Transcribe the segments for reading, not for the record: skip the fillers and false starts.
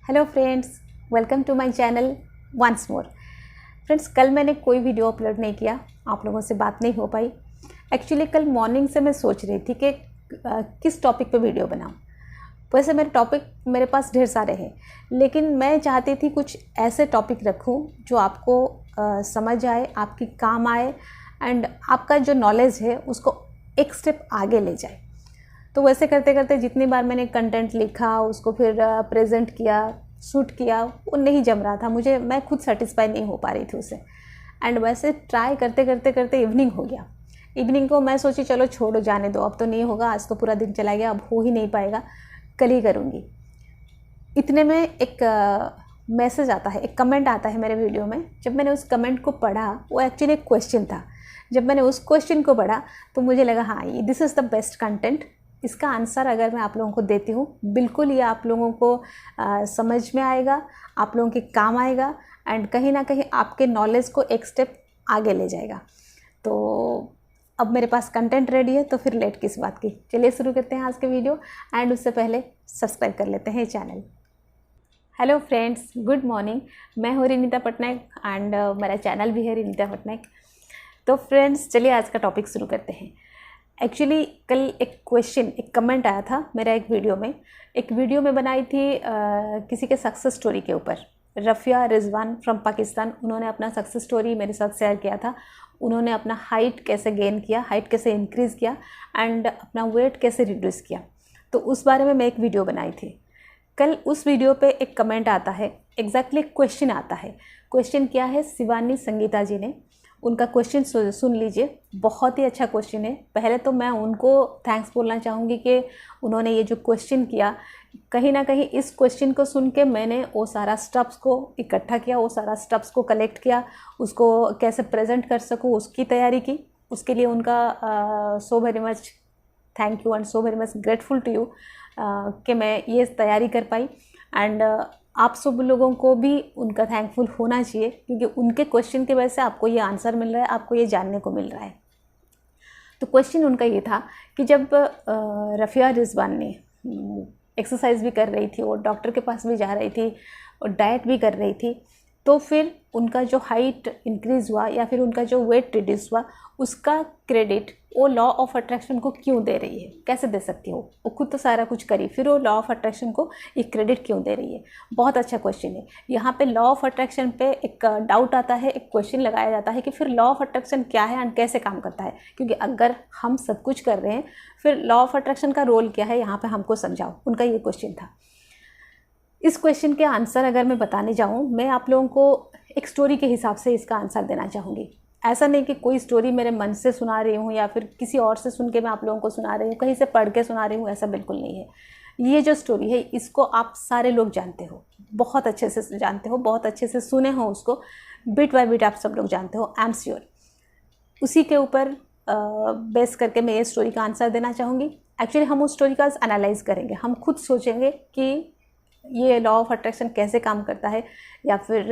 Hello friends, welcome to my channel once more. Friends, कल मैंने कोई वीडियो अपलोड नहीं किया, आप लोगों से बात नहीं हो पाई। एक्चुअली कल मॉर्निंग से मैं सोच रही थी कि किस टॉपिक पे वीडियो बनाऊं। वैसे मेरे टॉपिक मेरे पास ढेर सारे हैं, लेकिन मैं चाहती थी कुछ ऐसे टॉपिक रखूं जो आपको समझ आए, आपकी काम आए एंड आपका जो नॉलेज है उसको एक स्टेप आगे ले जाए। तो वैसे करते करते जितनी बार मैंने कंटेंट लिखा, उसको फिर प्रेजेंट किया, शूट किया, वो नहीं जम रहा था मुझे। मैं खुद सेटिस्फाई नहीं हो पा रही थी उससे। एंड वैसे ट्राई करते करते करते इवनिंग हो गया। इवनिंग को मैं सोची चलो छोड़ो, जाने दो, अब तो नहीं होगा, आज तो पूरा दिन चला गया, अब हो ही नहीं पाएगा, कल ही करूँगी। इतने में एक मैसेज आता है, एक कमेंट आता है मेरे वीडियो में। जब मैंने उस कमेंट को पढ़ा, वो एक्चुअली एक क्वेश्चन था। जब मैंने उस क्वेश्चन को पढ़ा तो मुझे लगा हाँ, this is the best content. इसका आंसर अगर मैं आप लोगों को देती हूँ, बिल्कुल ये आप लोगों को समझ में आएगा, आप लोगों के काम आएगा एंड कहीं ना कहीं आपके नॉलेज को एक स्टेप आगे ले जाएगा। तो अब मेरे पास कंटेंट रेडी है, तो फिर लेट किस बात की, चलिए शुरू करते हैं आज के वीडियो। एंड उससे पहले सब्सक्राइब कर लेते हैं channel. Hello friends, good morning. मैं हूँ रिनीता पटनायक एंड मेरा चैनल भी है रिनीता पटनायक। तो फ्रेंड्स, चलिए आज का टॉपिक शुरू करते हैं। एक्चुअली कल एक कमेंट आया था मेरा एक वीडियो में बनाई थी किसी के सक्सेस स्टोरी के ऊपर। रफ़िया रिजवान फ्रॉम पाकिस्तान, उन्होंने अपना सक्सेस स्टोरी मेरे साथ शेयर किया था। उन्होंने अपना हाइट कैसे गेन किया, हाइट कैसे इंक्रीज़ किया एंड अपना वेट कैसे रिड्यूस किया, तो उस बारे में मैं एक वीडियो बनाई थी। कल उस वीडियो पे एक कमेंट आता है, एग्जैक्टली क्वेश्चन आता है। क्वेश्चन क्या है, शिवानी संगीता जी ने उनका क्वेश्चन सुन लीजिए, बहुत ही अच्छा क्वेश्चन है। पहले तो मैं उनको थैंक्स बोलना चाहूँगी कि उन्होंने ये जो क्वेश्चन किया, कहीं ना कहीं इस क्वेश्चन को सुन के मैंने वो सारा स्टेप्स को इकट्ठा किया, वो सारा स्टेप्स को कलेक्ट किया, उसको कैसे प्रेजेंट कर सकूँ उसकी तैयारी की। उसके लिए उनका so very much thank you and so very much grateful to you कि मैं ये तैयारी कर पाई। एंड आप सब लोगों को भी उनका थैंकफुल होना चाहिए, क्योंकि उनके क्वेश्चन की वजह से आपको ये आंसर मिल रहा है, आपको ये जानने को मिल रहा है। तो क्वेश्चन उनका ये था कि जब रफ़िया रिजवान ने एक्सरसाइज भी कर रही थी, और डॉक्टर के पास भी जा रही थी और डाइट भी कर रही थी, तो फिर उनका जो हाइट इंक्रीज़ हुआ या फिर उनका जो वेट रिड्यूस हुआ, उसका क्रेडिट वो लॉ ऑफ अट्रैक्शन को क्यों दे रही है, कैसे दे सकती हो? वो खुद तो सारा कुछ करी, फिर वो लॉ ऑफ अट्रैक्शन को ये क्रेडिट क्यों दे रही है? बहुत अच्छा क्वेश्चन है। यहाँ पे लॉ ऑफ अट्रैक्शन पे एक डाउट आता है, एक क्वेश्चन लगाया जाता है कि फिर लॉ ऑफ अट्रैक्शन क्या है एंड कैसे काम करता है। क्योंकि अगर हम सब कुछ कर रहे हैं, फिर लॉ ऑफ अट्रैक्शन का रोल क्या है, यहाँ पर हमको समझाओ। उनका ये क्वेश्चन था। इस क्वेश्चन के आंसर अगर मैं बताने जाऊँ, मैं आप लोगों को एक स्टोरी के हिसाब से इसका आंसर देना चाहूँगी। ऐसा नहीं कि कोई स्टोरी मेरे मन से सुना रही हूँ या फिर किसी और से सुन के मैं आप लोगों को सुना रही हूँ, कहीं से पढ़ के सुना रही हूँ, ऐसा बिल्कुल नहीं है। ये जो स्टोरी है, इसको आप सारे लोग जानते हो, बहुत अच्छे से जानते हो, बहुत अच्छे से सुने हो उसको, बिट बाय बिट आप सब लोग जानते हो, आई एम श्योर। उसी के ऊपर बेस करके मैं ये स्टोरी का आंसर देना चाहूँगी। एक्चुअली हम उस स्टोरी का एनालाइज करेंगे, हम खुद सोचेंगे कि ये लॉ ऑफ अट्रैक्शन कैसे काम करता है या फिर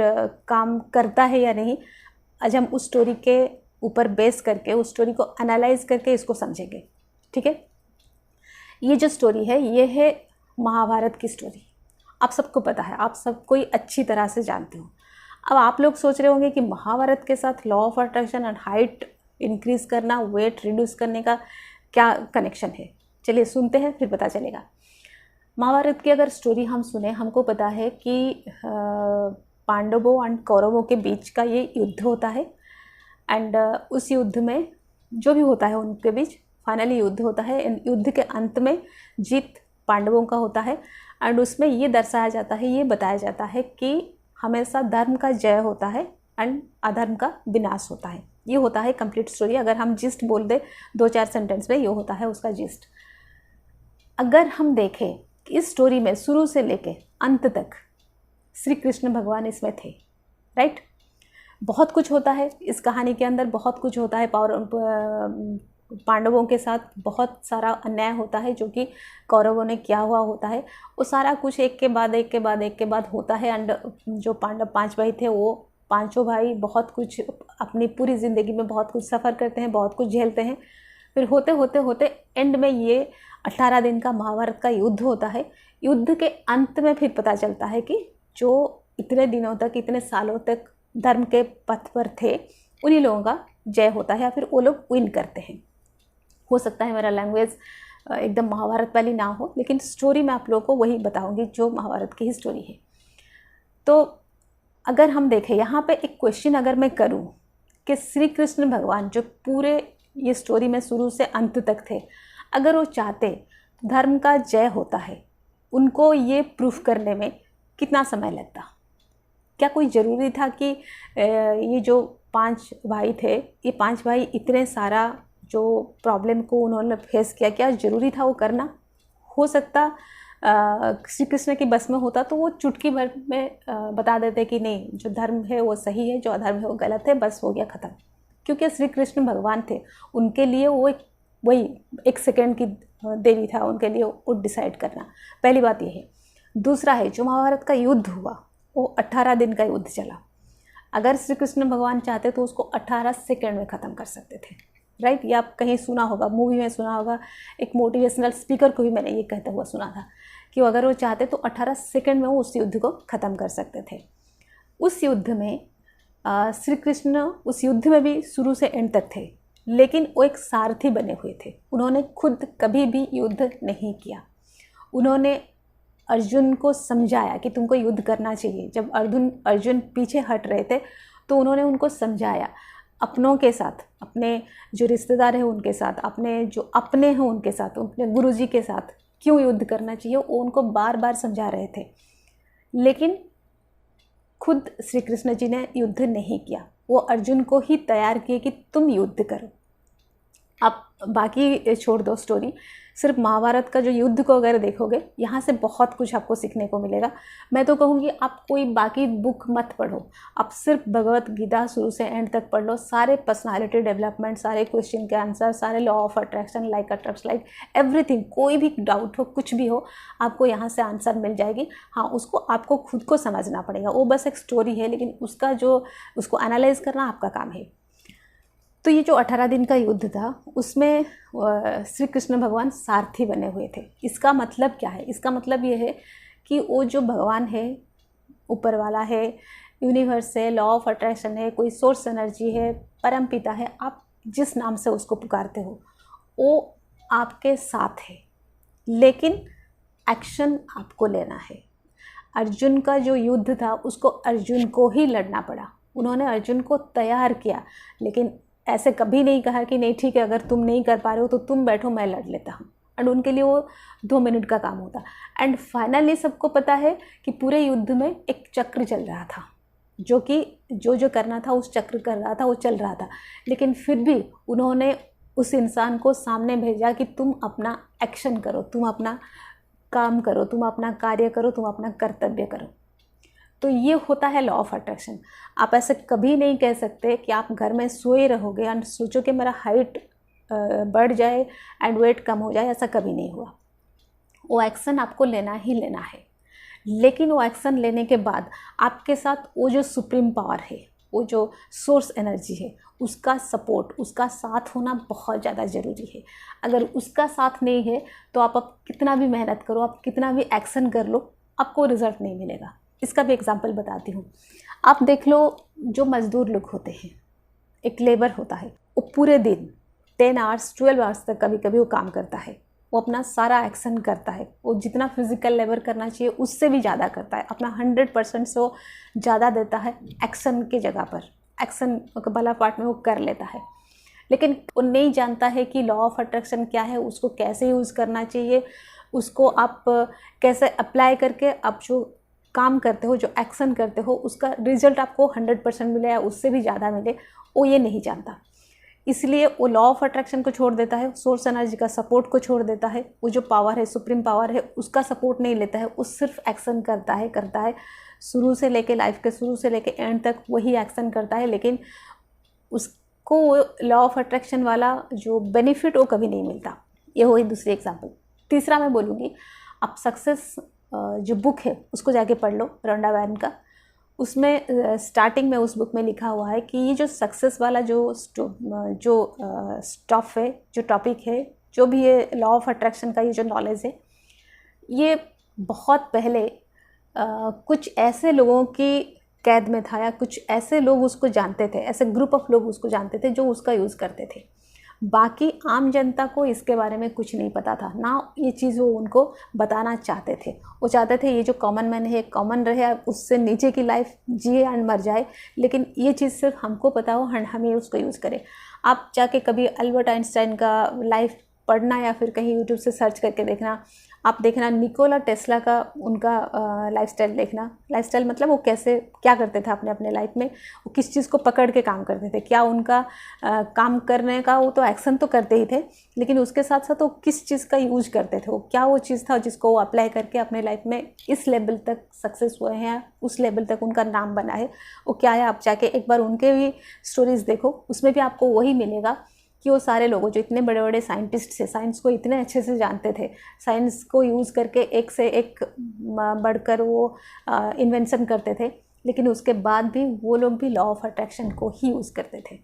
काम करता है या नहीं। आज हम उस स्टोरी के ऊपर बेस करके, उस स्टोरी को एनालाइज करके इसको समझेंगे, ठीक है। ये जो स्टोरी है, ये है महाभारत की स्टोरी। आप सबको पता है, आप सब कोई अच्छी तरह से जानते हो। अब आप लोग सोच रहे होंगे कि महाभारत के साथ लॉ ऑफ अट्रैक्शन और हाइट इंक्रीज करना, वेट रिड्यूस करने का क्या कनेक्शन है। चलिए सुनते हैं, फिर पता चलेगा। महाभारत की अगर स्टोरी हम सुने, हमको पता है कि पांडवों एंड कौरवों के बीच का ये युद्ध होता है। एंड उस युद्ध में जो भी होता है उनके बीच फाइनली युद्ध होता है। युद्ध के अंत में जीत पांडवों का होता है। एंड उसमें ये दर्शाया जाता है, ये बताया जाता है कि हमेशा धर्म का जय होता है एंड अधर्म का विनाश होता है। ये होता है कंप्लीट स्टोरी। अगर हम जिस्ट बोल दे 2-4 सेंटेंस में, ये होता है उसका जिस्ट। अगर हम देखें इस स्टोरी में शुरू से लेके अंत तक श्री कृष्ण भगवान इसमें थे, राइट। बहुत कुछ होता है इस कहानी के अंदर, बहुत कुछ होता है। पांडवों के साथ बहुत सारा अन्याय होता है जो कि कौरवों ने किया हुआ होता है। वो सारा कुछ एक के बाद होता है। एंड जो पांडव 5 भाई थे, वो पांचों भाई बहुत कुछ अपनी पूरी ज़िंदगी में बहुत कुछ सफ़र करते हैं, बहुत कुछ झेलते हैं। फिर होते होते एंड में ये 18 दिन का महाभारत का युद्ध होता है। युद्ध के अंत में फिर पता चलता है कि जो इतने दिनों तक, इतने सालों तक धर्म के पथ पर थे, उन्हीं लोगों का जय होता है या फिर वो लोग विन करते हैं। हो सकता है मेरा लैंग्वेज एकदम महाभारत वाली ना हो, लेकिन स्टोरी मैं आप लोगों को वही बताऊंगी जो महाभारत की ही स्टोरी है। तो अगर हम देखें यहाँ पे एक क्वेश्चन अगर मैं करूँ कि श्री कृष्ण भगवान जो पूरे ये स्टोरी में शुरू से अंत तक थे, अगर वो चाहते धर्म का जय होता है, उनको ये प्रूफ करने में कितना समय लगता? क्या कोई ज़रूरी था कि ये जो 5 भाई थे, ये 5 भाई इतने सारा जो प्रॉब्लम को उन्होंने फेस किया, क्या ज़रूरी था वो करना? हो सकता श्री कृष्ण की बस में होता तो वो चुटकी भर में बता देते कि नहीं, जो धर्म है वो सही है, जो अधर्म है वो गलत है, बस हो गया ख़त्म। क्योंकि श्री कृष्ण भगवान थे, उनके लिए वो वही 1 सेकेंड की देरी था उनके लिए वो डिसाइड करना। पहली बात ये है। दूसरा है, जो महाभारत का युद्ध हुआ वो 18 दिन का युद्ध चला। अगर श्री कृष्ण भगवान चाहते तो उसको 18 सेकेंड में ख़त्म कर सकते थे, राइट? ये आप कहीं सुना होगा, मूवी में सुना होगा, एक मोटिवेशनल स्पीकर को भी मैंने ये कहता हुआ सुना था कि अगर वो चाहते तो 18 सेकेंड में वो उस युद्ध को ख़त्म कर सकते थे। उस युद्ध में श्री कृष्ण उस युद्ध में भी शुरू से एंड तक थे, लेकिन वो एक सारथी बने हुए थे। उन्होंने खुद कभी भी युद्ध नहीं किया। उन्होंने अर्जुन को समझाया कि तुमको युद्ध करना चाहिए। जब अर्जुन पीछे हट रहे थे तो उन्होंने उनको समझाया, अपनों के साथ, अपने जो रिश्तेदार हैं उनके साथ, अपने जो अपने हैं उनके साथ, अपने गुरुजी के साथ क्यों युद्ध करना चाहिए, वो उनको बार बार समझा रहे थे। लेकिन खुद श्री कृष्ण जी ने युद्ध नहीं किया, वो अर्जुन को ही तैयार किए कि तुम युद्ध करो। आप बाकी छोड़ दो स्टोरी, सिर्फ महाभारत का जो युद्ध को अगर देखोगे, यहाँ से बहुत कुछ आपको सीखने को मिलेगा। मैं तो कहूँगी आप कोई बाकी बुक मत पढ़ो, आप सिर्फ भगवत गीता शुरू से एंड तक पढ़ लो। सारे पर्सनालिटी डेवलपमेंट, सारे क्वेश्चन के आंसर, सारे law of attraction, like attracts like, everything, कोई भी डाउट हो, कुछ भी हो, आपको यहाँ से आंसर मिल जाएगी। हाँ, उसको आपको खुद को समझना पड़ेगा। वो बस एक स्टोरी है, लेकिन उसको एनालाइज करना आपका काम है। तो ये जो 18 दिन का युद्ध था, उसमें श्री कृष्ण भगवान सारथी बने हुए थे। इसका मतलब क्या है? इसका मतलब ये है कि वो जो भगवान है, ऊपर वाला है, यूनिवर्स है, लॉ ऑफ अट्रैक्शन है, कोई सोर्स एनर्जी है, परम पिता है, आप जिस नाम से उसको पुकारते हो, वो आपके साथ है, लेकिन एक्शन आपको लेना है। अर्जुन का जो युद्ध था उसको अर्जुन को ही लड़ना पड़ा। उन्होंने अर्जुन को तैयार किया, लेकिन ऐसे कभी नहीं कहा कि नहीं ठीक है, अगर तुम नहीं कर पा रहे हो तो तुम बैठो, मैं लड़ लेता हूँ। एंड उनके लिए वो 2 मिनट का काम होता। एंड फाइनली सबको पता है कि पूरे युद्ध में एक चक्र चल रहा था, जो कि जो करना था उस चक्र कर रहा था, वो चल रहा था। लेकिन फिर भी उन्होंने उस इंसान को सामने भेजा कि तुम अपना एक्शन करो, तुम अपना काम करो, तुम अपना कार्य करो, तुम अपना कर्तव्य करो। तो ये होता है लॉ ऑफ अट्रैक्शन। आप ऐसे कभी नहीं कह सकते कि आप घर में सोए रहोगे एंड सोचो कि मेरा हाइट बढ़ जाए एंड वेट कम हो जाए, ऐसा कभी नहीं हुआ। वो एक्शन आपको लेना ही लेना है, लेकिन वो एक्शन लेने के बाद आपके साथ वो जो सुप्रीम पावर है, वो जो सोर्स एनर्जी है, उसका सपोर्ट, उसका साथ होना बहुत ज़्यादा ज़रूरी है। अगर उसका साथ नहीं है तो आप कितना भी मेहनत करो, आप कितना भी एक्शन कर लो, आपको रिजल्ट नहीं मिलेगा। इसका भी एग्जांपल बताती हूँ। आप देख लो, जो मज़दूर लोग होते हैं, एक लेबर होता है, वो पूरे दिन 10 आवर्स 12 आवर्स तक कभी कभी वो काम करता है। वो अपना सारा एक्शन करता है, वो जितना फिजिकल लेबर करना चाहिए उससे भी ज़्यादा करता है, अपना 100% से वो ज़्यादा देता है एक्शन की जगह पर। एक्शन वाला पार्ट में वो कर लेता है, लेकिन वो नहीं जानता है कि लॉ ऑफ अट्रैक्शन क्या है, उसको कैसे यूज़ करना चाहिए, उसको आप कैसे अप्लाई करके आप जो काम करते हो, जो एक्शन करते हो, उसका रिजल्ट आपको 100% मिले या उससे भी ज़्यादा मिले, वो ये नहीं जानता। इसलिए वो लॉ ऑफ अट्रैक्शन को छोड़ देता है, सोर्स एनर्जी का सपोर्ट को छोड़ देता है, वो जो पावर है, सुप्रीम पावर है, उसका सपोर्ट नहीं लेता है, वो सिर्फ एक्शन करता है शुरू से लेके, लाइफ के शुरू से लेके एंड तक वही एक्शन करता है, लेकिन उसको लॉ ऑफ अट्रैक्शन वाला जो बेनिफिट वो कभी नहीं मिलता। ये हुई दूसरी एग्जाम्पल। तीसरा मैं बोलूँगी, आप सक्सेस जो बुक है उसको जाके पढ़ लो, रंडा वैन का। उसमें स्टार्टिंग में उस बुक में लिखा हुआ है कि ये जो सक्सेस वाला जो स्टफ है, जो टॉपिक है, जो भी ये लॉ ऑफ अट्रैक्शन का ये जो नॉलेज है, ये बहुत पहले कुछ ऐसे लोगों की कैद में था, या कुछ ऐसे लोग उसको जानते थे, ऐसे ग्रुप ऑफ लोग उसको जानते थे जो उसका यूज़ करते थे। बाकी आम जनता को इसके बारे में कुछ नहीं पता था, ना ये चीज़ वो उनको बताना चाहते थे। वो चाहते थे ये जो कॉमन मैन है कॉमन रहे, उससे नीचे की लाइफ जिए एंड मर जाए, लेकिन ये चीज़ सिर्फ हमको पता हो, हम उसको यूज़ करें। आप जाके कभी अल्बर्ट आइंस्टाइन का लाइफ पढ़ना या फिर कहीं यूट्यूब से सर्च करके देखना, आप देखना निकोला टेस्ला का, उनका लाइफस्टाइल देखना। लाइफस्टाइल मतलब वो कैसे क्या करते थे अपने अपने लाइफ में, वो किस चीज़ को पकड़ के काम करते थे, क्या उनका काम करने का, वो तो एक्शन तो करते ही थे, लेकिन उसके साथ साथ वो किस चीज़ का यूज करते थे, वो क्या वो चीज़ था जिसको वो अप्लाई करके अपने लाइफ में इस लेवल तक सक्सेस हुए हैं, उस लेवल तक उनका नाम बना है, वो क्या है। आप जाके एक बार उनके भी स्टोरीज़ देखो, उसमें भी आपको वही मिलेगा कि वो सारे लोगों जो इतने बड़े बड़े साइंटिस्ट थे, साइंस को इतने अच्छे से जानते थे, साइंस को यूज़ करके एक से एक बढ़कर वो इन्वेंशन करते थे, लेकिन उसके बाद भी वो लोग भी लॉ ऑफ अट्रैक्शन को ही यूज़ करते थे।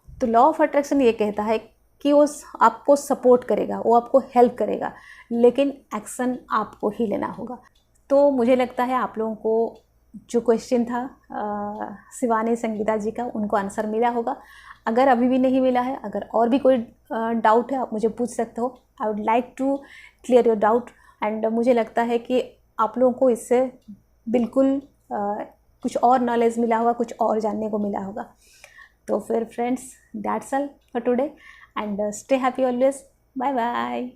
तो लॉ ऑफ अट्रैक्शन ये कहता है कि वो आपको सपोर्ट करेगा, वो आपको हेल्प करेगा, लेकिन एक्शन आपको ही लेना होगा। तो मुझे लगता है आप लोगों को जो क्वेश्चन था शिवानी संगीता जी का, उनको आंसर मिला होगा। अगर अभी भी नहीं मिला है, अगर और भी कोई डाउट है, आप मुझे पूछ सकते हो। I would like to clear your doubt, and मुझे लगता है कि आप लोगों को इससे बिल्कुल कुछ और नॉलेज मिला होगा, कुछ और जानने को मिला होगा। तो फिर friends, that's all for today, and stay happy always. Bye bye.